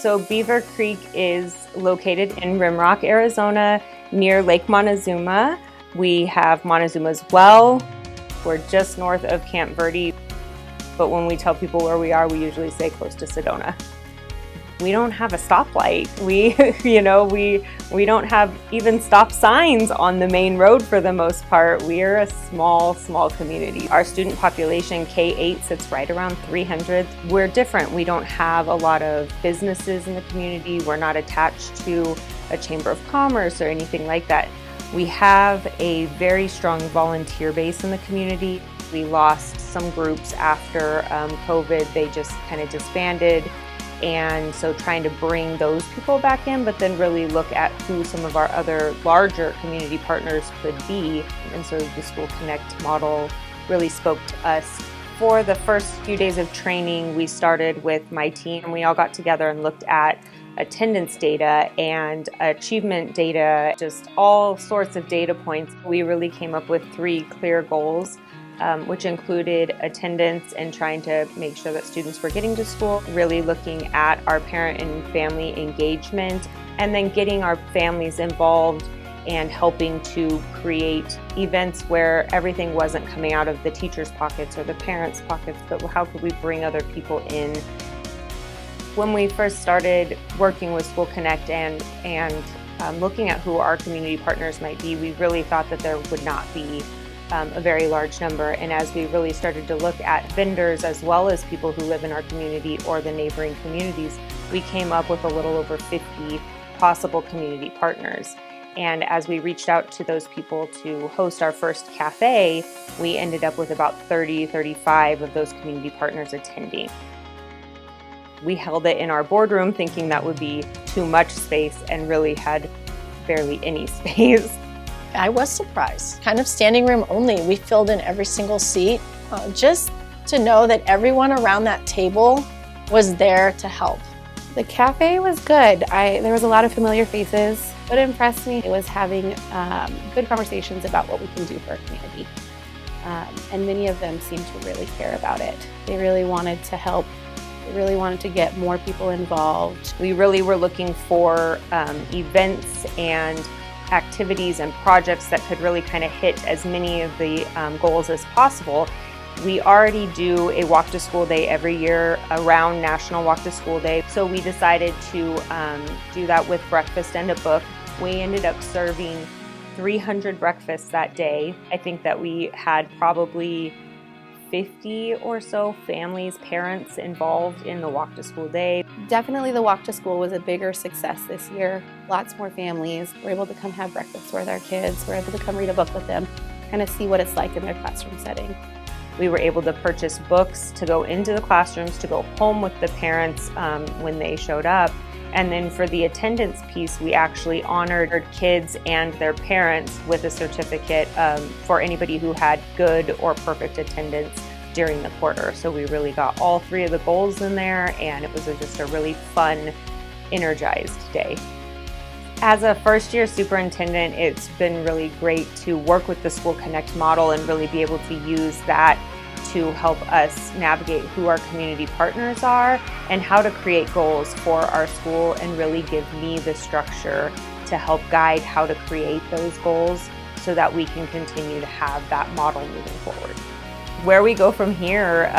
So Beaver Creek is located in Rimrock, Arizona, near Lake Montezuma. We have Montezuma's well. We're just north of Camp Verde, but when we tell people where we are, we usually say close to Sedona. We don't have a stoplight. We don't have even stop signs on the main road for the most part. We're a small community. Our student population, K-8, sits right around 300. We're different. We don't have a lot of businesses in the community. We're not attached to a chamber of commerce or anything like that. We have a very strong volunteer base in the community. We lost some groups after COVID. They just kind of disbanded. And so trying to bring those people back in, but then really look at who some of our other larger community partners could be. And so the School Connect model really spoke to us. For the first few days of training, we started with my team and we all got together and looked at attendance data and achievement data, just all sorts of data points. We really came up with 3 clear goals, which included attendance and trying to make sure that students were getting to school, really looking at our parent and family engagement, and then getting our families involved and helping to create events where everything wasn't coming out of the teachers' pockets or the parents' pockets, but how could we bring other people in? When we first started working with School Connect and looking at who our community partners might be, we really thought that there would not be a very large number. And as we really started to look at vendors as well as people who live in our community or the neighboring communities, we came up with a little over 50 possible community partners. And as we reached out to those people to host our first cafe, we ended up with about 35 of those community partners attending. We held it in our boardroom thinking that would be too much space and really had barely any space. I was surprised. Kind of standing room only. We filled in every single seat just to know that everyone around that table was there to help. The cafe was good. There was a lot of familiar faces. What impressed me was having good conversations about what we can do for our community. And many of them seemed to really care about it. They really wanted to help. They really wanted to get more people involved. We really were looking for events and activities and projects that could really kind of hit as many of the goals as possible. We already do a walk to school day every year around National Walk to School Day. So we decided to do that with breakfast and a book. We ended up serving 300 breakfasts that day. I think that we had probably 50 or so families, parents involved in the walk to school day. Definitely the walk to school was a bigger success this year. Lots more families were able to come have breakfast with our kids. We're able to come read a book with them, kind of see what it's like in their classroom setting. We were able to purchase books to go into the classrooms, to go home with the parents when they showed up. And then for the attendance piece, we actually honored kids and their parents with a certificate for anybody who had good or perfect attendance during the quarter. So we really got all 3 of the goals in there, and it was just a really fun, energized day. As a first-year superintendent, it's been really great to work with the School Connect model and really be able to use that to help us navigate who our community partners are and how to create goals for our school, and really give me the structure to help guide how to create those goals so that we can continue to have that model moving forward. Where we go from here,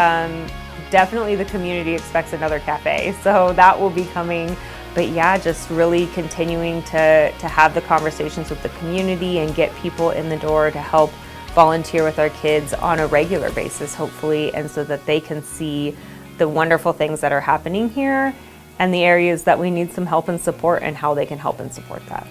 definitely the community expects another cafe, so that will be coming. But yeah, just really continuing to have the conversations with the community and get people in the door to help volunteer with our kids on a regular basis, hopefully, and so that they can see the wonderful things that are happening here and the areas that we need some help and support and how they can help and support that.